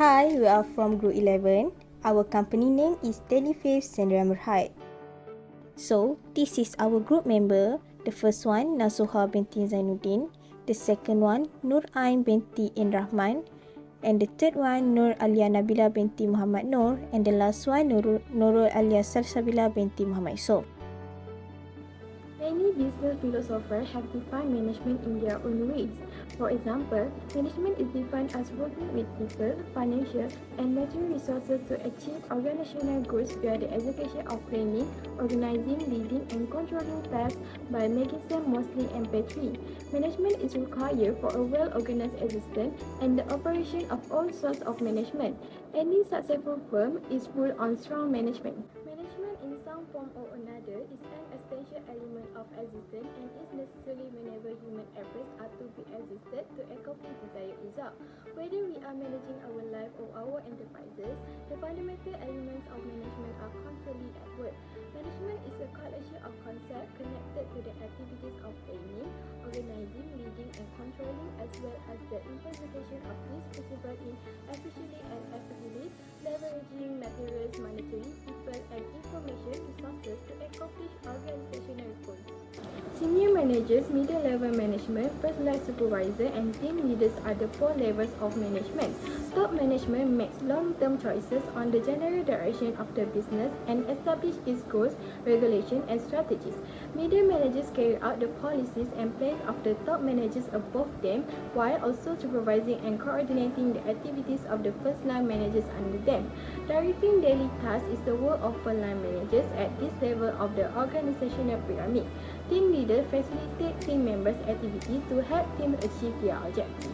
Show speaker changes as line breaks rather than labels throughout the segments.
Hi, we are from Group 11. Our company name is Daily Faith Sdn Bhd. So, this is our group member. The first one, Nasuha Binti Zainudin. The second one, Binti Rahman. And the third one, Alia Nabila Binti Muhammad Nur. And the last one, Nurul Alia Salsabilla Binti Muhammad Yusuff.
Many business philosophers have defined management in their own ways. For example, management is defined as working with people, financial, and material resources to achieve organizational goals via the execution of planning, organizing, leading, and controlling tasks by making them mostly empathy. Management is required for a well-organized existence and the operation of all sorts of management. Any successful firm is built on strong management. Management in some form or another is an essential element of existence and is necessary whenever human efforts are to be exerted to accomplish desired result. Whether we are managing our life or our enterprises, the fundamental elements of management are constantly at work. Management is a collection of concepts connected to the activities of planning, organizing, leading, and controlling, as well as the implementation of these principles in efficiently and effectively, leveraging materials, monetary, people, and information resources to accomplish organizational goals. Senior managers, middle-level management, first-line supervisor, and team leaders are the four levels of management. Top management makes long-term choices on the general direction of the business and establish its goals, regulations, and strategies. Middle managers carry out the policies and plans of the top managers above them, while also supervising and coordinating the activities of the first-line managers under them. Directing daily tasks is the work of first-line managers at this level of the organizational pyramid. Team leaders facilitate team members' activity to help teams achieve their objectives.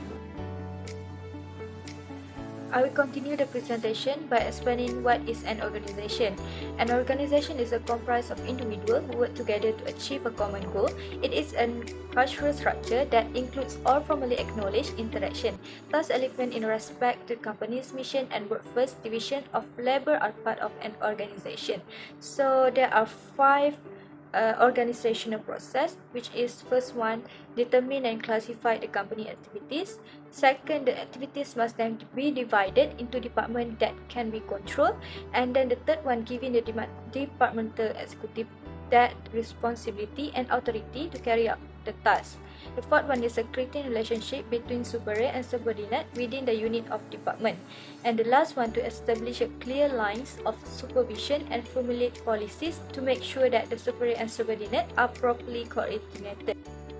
I will continue the presentation by explaining what is an organization. An organization is a comprised of individuals who work together to achieve a common goal. It is a cultural structure that includes all formally acknowledged interaction. Thus, elements in respect to company's mission and workforce division of labor are part of an organization. So there are five organizational process, which is first one, determine and classify the company activities. Second, the activities must then be divided into departments that can be controlled. And then the third one, giving the departmental executive that responsibility and authority to carry out the task. The fourth one is a creating relationship between superior and subordinate within the unit of department. And the last one, to establish a clear lines of supervision and formulate policies to make sure that the superior and subordinate are properly coordinated.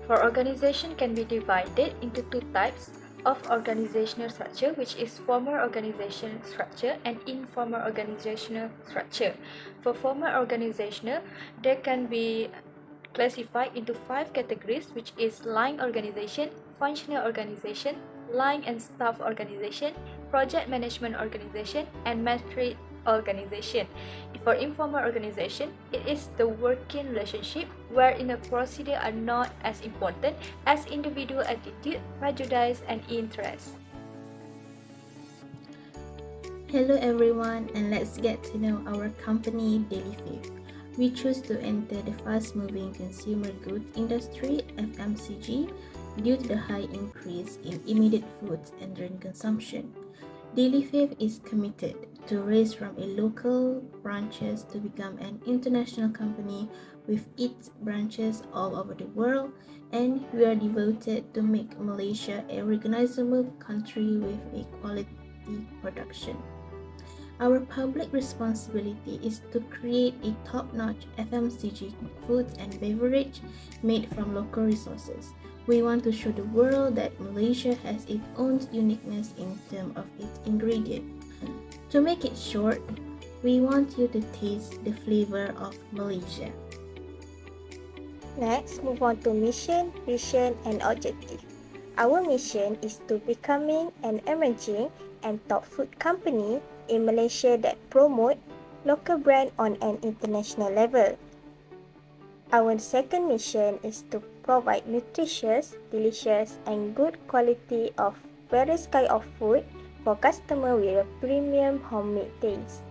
For organization can be divided into two types of organizational structure, which is formal organizational structure and informal organizational structure. For formal organizational, there can be classified into five categories, which is line organization, functional organization, line and staff organization, project management organization, and metric organization. For informal organization, it is the working relationship wherein the procedure are not as important as individual attitude, prejudice, and interest.
Hello everyone, and let's get to know our company Daily Faith. We choose to enter the fast-moving consumer goods industry (FMCG) due to the high increase in immediate foods and drink consumption. Daily Faith is committed to raise from a local branches to become an international company with its branches all over the world, and we are devoted to make Malaysia a recognizable country with a quality production. Our public responsibility is to create a top-notch FMCG foods and beverage made from local resources. We want to show the world that Malaysia has its own uniqueness in terms of its ingredients. To make it short, we want you to taste the flavor of Malaysia.
Next, move on to mission, vision, and objective. Our mission is to becoming an emerging and top food company in Malaysia that promote local brand on an international level. Our second mission is to provide nutritious, delicious, and good quality of various kind of food for customers with a premium homemade taste.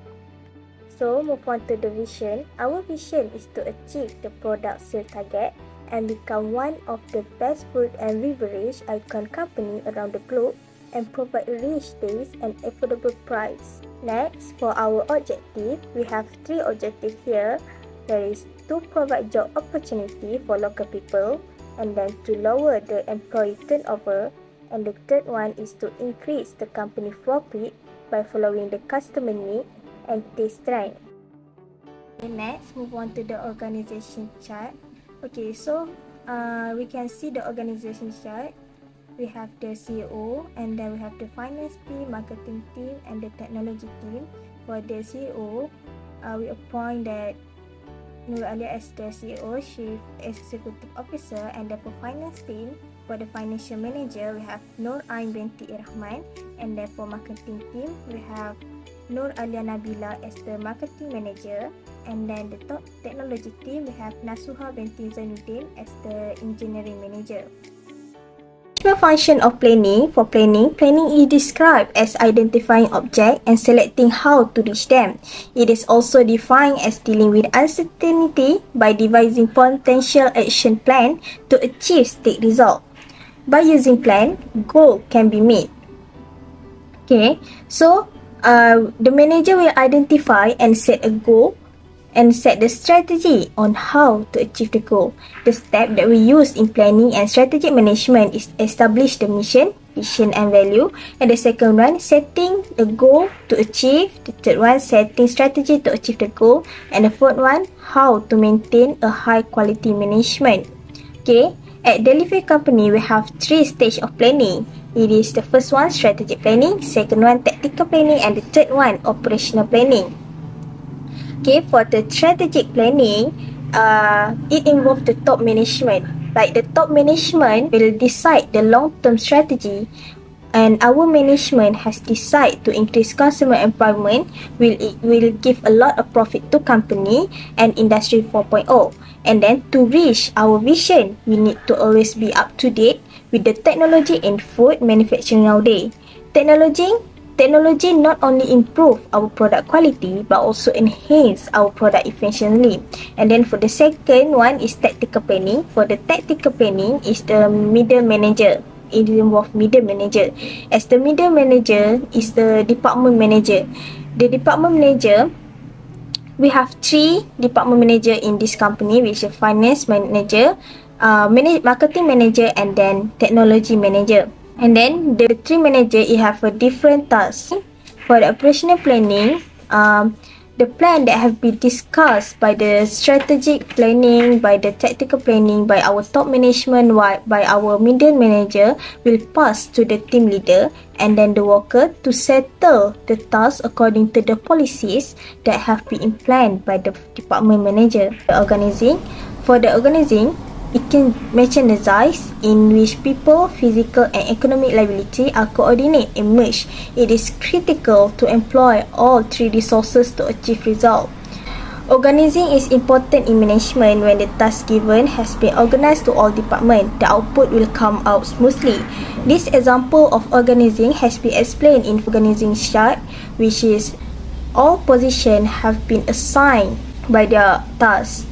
So, move on to the vision. Our vision is to achieve the product sale target and become one of the best food and beverage icon company around the globe and provide rich taste and affordable price. Next, for our objective, we have 3 objectives here. There is to provide job opportunity for local people, and then to lower the employee turnover, and the third one is to increase the company profit by following the customer need and taste trend. Okay, next, move on to the organization chart. Okay, so we can see the organization chart. We have the CEO, and then we have the finance team, marketing team, and the technology team. For the CEO, we appoint that Alia as the CEO, Chief Executive Officer, and then for finance team, for the financial manager, we have Binti, Rahman, and then for marketing team, we have Alia Nabila as the marketing manager, and then the top technology team, we have Nasuha Binti Zainudin as the engineering manager. The function of planning. For planning is described as identifying objects and selecting how to reach them. It is also defined as dealing with uncertainty by devising potential action plan to achieve state result. By using plan, goal can be made. Okay, so the manager will identify and set a goal and set the strategy on how to achieve the goal. The step that we use in planning and strategic management is establish the mission, vision and value. And the second one, setting the goal to achieve. The third one, setting strategy to achieve the goal. And the fourth one, how to maintain a high quality management. Okay, at Delivery Company, we have 3 stages of planning. It is the first one, strategic planning, second one, tactical planning, and the third one, operational planning. Okay, for the strategic planning, it involves the top management. Like the top management will decide the long-term strategy, and our management has decided to increase customer employment. Will give a lot of profit to company and industry 4.0. And then to reach our vision, we need to always be up to date with the technology in food manufacturing nowadays. Technology not only improve our product quality but also enhance our product efficiently. And then for the second one is tactical planning. For the tactical planning is the middle manager. It involves middle manager. As the middle manager is the department manager. The department manager, we have 3 department manager in this company, which is finance manager, marketing manager, and then technology manager. And then the 3 manager, it have a different task. For the operational planning, the plan that have been discussed by the strategic planning, by the tactical planning, by our top management, by our middle manager, will pass to the team leader and then the worker to settle the task according to the policies that have been planned by the department manager. For the organizing, it can mechanize in which people, physical and economic liability are coordinated and merged. It is critical to employ all 3 resources to achieve result. Organizing is important in management. When the task given has been organized to all departments, the output will come out smoothly. This example of organizing has been explained in organizing chart, which is all positions have been assigned by their task.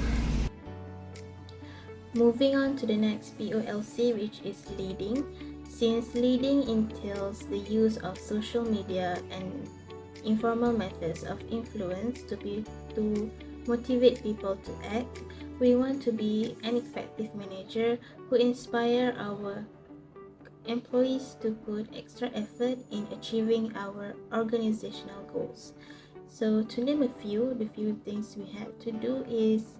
Moving on to the next POLC, which is leading. Since leading entails the use of social media and informal methods of influence to motivate people to act, we want to be an effective manager who inspire our employees to put extra effort in achieving our organizational goals. So to name a few, the few things we have to do is,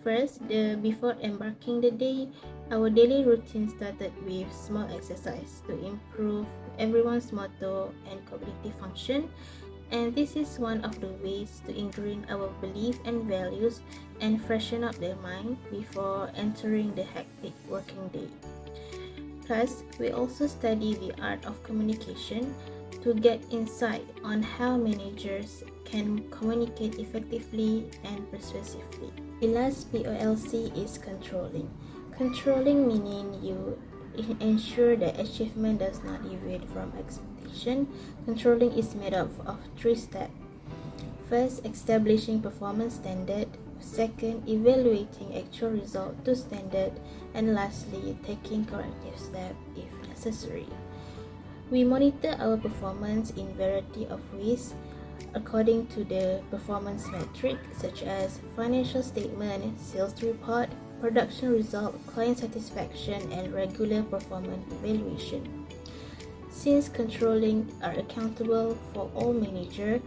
first, before embarking the day, our daily routine started with small exercise to improve everyone's motor and cognitive function, and this is one of the ways to ingrain our belief and values and freshen up their mind before entering the hectic working day. Plus, we also study the art of communication to get insight on how managers can communicate effectively and persuasively. The last POLC is controlling. Controlling meaning you ensure that achievement does not deviate from expectation. Controlling is made up of 3 steps. First, establishing performance standard. Second, evaluating actual result to standard. And lastly, taking corrective steps if necessary. We monitor our performance in variety of ways according to the performance metric such as financial statement, sales report, production result, client satisfaction, and regular performance evaluation. Since controlling are accountable for all manager,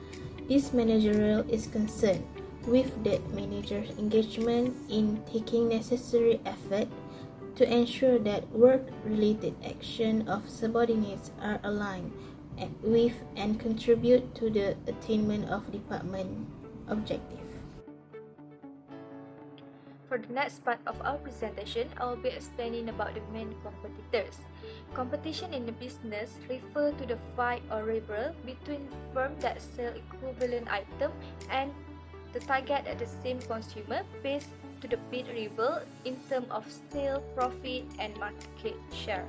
this managerial is concerned with the manager's engagement in taking necessary effort to ensure that work-related action of subordinates are aligned with and contribute to the attainment of department objective.
For the next part of our presentation, I will be explaining about the main competitors. Competition in the business refer to the fight or rivalry between firms that sell equivalent item and the target at the same consumer based to the bid rival in terms of sale, profit, and market share.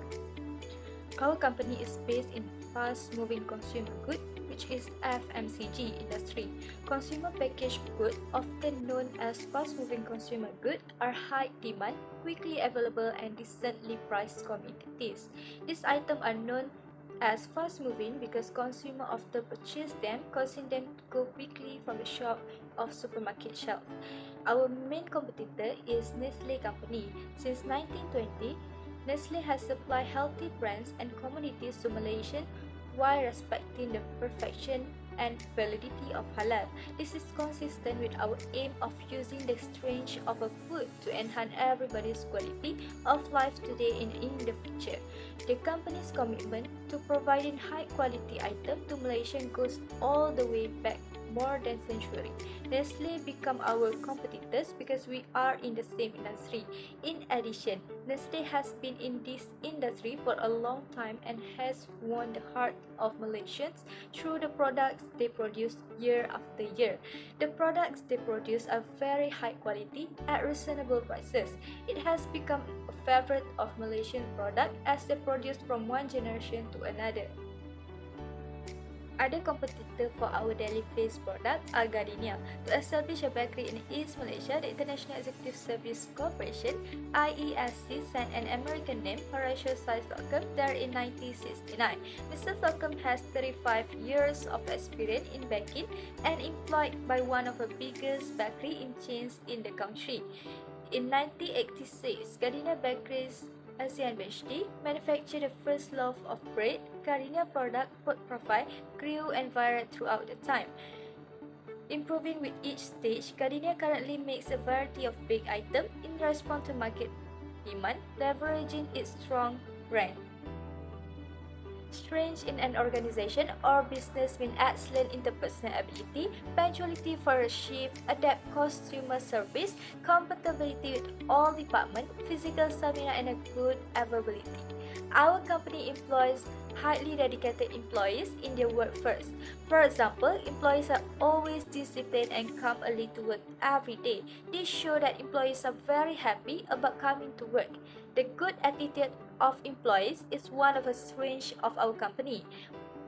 Our company is based in fast-moving consumer goods, which is FMCG industry. Consumer packaged goods, often known as fast-moving consumer goods, are high demand, quickly available, and decently priced commodities. These items are known as fast-moving because consumers often purchase them, causing them to go quickly from the shop of supermarket shelf. Our main competitor is Nestle company. Since 1920, Nestle has supplied healthy brands and commodities to Malaysians while respecting the perfection and validity of halal. This is consistent with our aim of using the strength of a food to enhance everybody's quality of life today and in the future. The company's commitment to providing high-quality items to Malaysians goes all the way back more than a century. Nestle become our competitors because we are in the same industry. In addition, Nestle has been in this industry for a long time and has won the heart of Malaysians through the products they produce year after year. The products they produce are very high quality at reasonable prices. It has become a favorite of Malaysian product as they produce from one generation to another. Other competitor for our daily face product are Gardenia. To establish a bakery in East Malaysia, the International Executive Service Corporation (IESC) sent an American named Horatio Size Slocum there in 1969. Mr. Slocum has 35 years of experience in baking and employed by one of the biggest bakery in chains in the country. In 1986, Gardenia Bakeries ASEAN BHD manufactured the first loaf of bread. Gardenia product profile grew and varied throughout the time. Improving with each stage, Gardenia currently makes a variety of baked items in response to market demand, leveraging its strong brand. Strength in an organization or business means excellent interpersonal ability, punctuality for a shift, adept customer service, compatibility with all departments, physical stamina, and a good availability. Our company employs highly dedicated employees in their work first. For example, employees are always disciplined and come early to work every day. This shows that employees are very happy about coming to work. The good attitude of employees is one of the strengths of our company.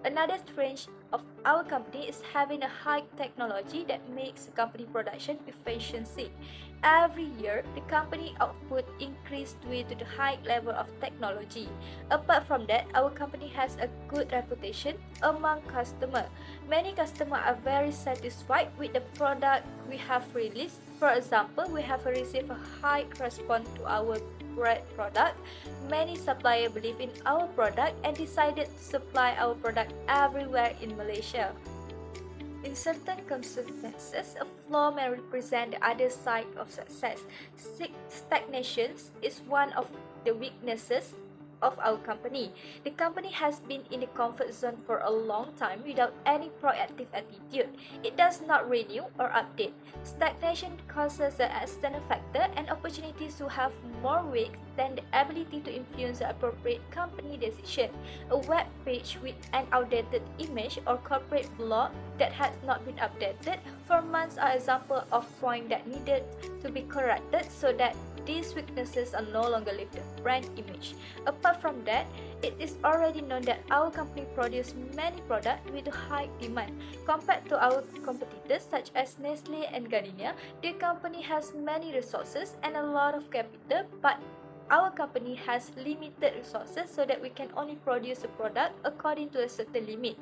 Another strength of our company is having a high technology that makes company production efficiency. Every year, the company output increased due to the high level of technology. Apart from that, our company has a good reputation among customers. Many customers are very satisfied with the product we have released. For example, we have received a high response to our bread product. Many suppliers believe in our product and decided to supply our product everywhere in Malaysia. In certain circumstances, a flaw may represent the other side of success. Stagnation is one of the weaknesses of our company. The company has been in the comfort zone for a long time without any proactive attitude. It does not renew or update. Stagnation causes an external factor and opportunities to have more weight than the ability to influence the appropriate company decision. A web page with an outdated image or corporate blog that has not been updated for months are examples of points that needed to be corrected so that these weaknesses are no longer leave the brand image. Apart from that, it is already known that our company produces many products with high demand. Compared to our competitors such as Nestle and Gardenia, the company has many resources and a lot of capital, but our company has limited resources so that we can only produce a product according to a certain limit.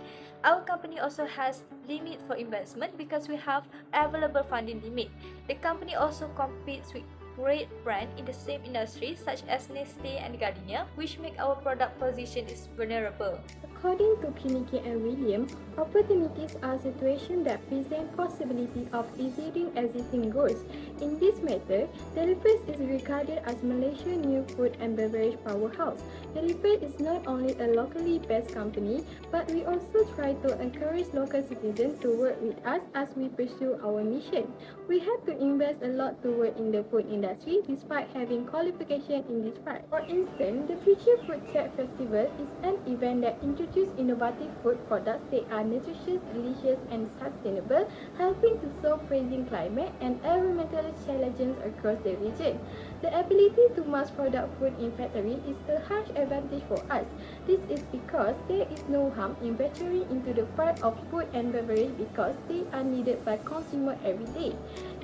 Our company also has limit for investment because we have available funding limit. The company also competes with great brands in the same industry such as Nestle and Gardenia, which make our product position is vulnerable.
According to Kiniki and William, opportunities are situations that present possibility of exceeding existing goals. In this matter, Delifrance is regarded as Malaysia's new food and beverage powerhouse. Delifrance is not only a locally based company, but we also try to encourage local citizens to work with us as we pursue our mission. We had to invest a lot to work in the food industry despite having qualification in this part. For instance, the Future Food Tech Festival is an event that introduces innovative food products that are nutritious, delicious, and sustainable, helping to solve pressing climate and environmental challenges across the region. The ability to mass produce food in factory is a huge advantage for us. This is because there is no harm in venturing into the part of food and beverage because they are needed by consumers every day.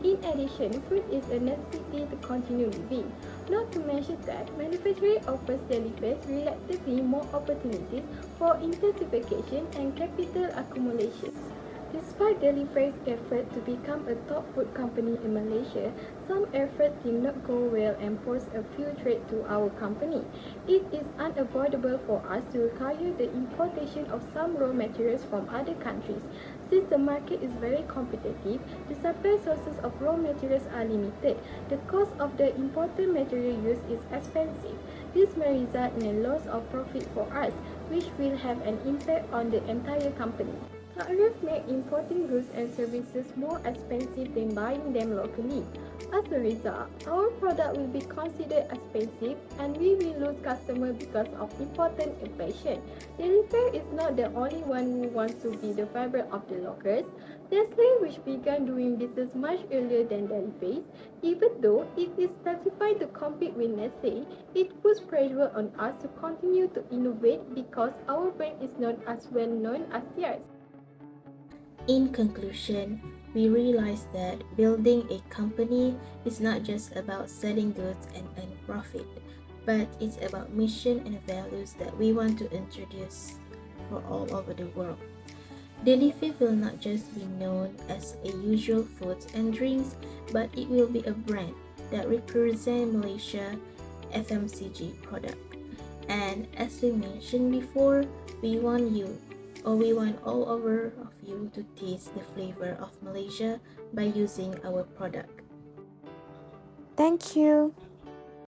In addition, food is a necessity to continue living. Not to mention that manufacturing offers Delifrance relatively more opportunities for intensification and capital accumulation. Despite Delifrance's effort to become a top food company in Malaysia, some efforts did not go well and posed a few threats to our company. It is unavoidable for us to require the importation of some raw materials from other countries. Since the market is very competitive, the supply sources of raw materials are limited. The cost of the imported material used is expensive. This may result in a loss of profit for us, which will have an impact on the entire company. Tariffs make importing goods and services more expensive than buying them locally. As a result, our product will be considered expensive and we will lose customers because of important inflation. Delifrance is not the only one who wants to be the favorite of the locals. Nestle, which began doing business much earlier than Delifrance, even though it is certified to compete with Nestle, it puts pressure on us to continue to innovate because our brand is not as well known as theirs.
In conclusion, we realize that building a company is not just about selling goods and earn profit, but it's about mission and values that we want to introduce for all over the world. Delifrance will not just be known as a usual foods and drinks, but it will be a brand that represents Malaysia FMCG product. And as we mentioned before, we want all over of you to taste the flavor of Malaysia by using our product.
Thank you.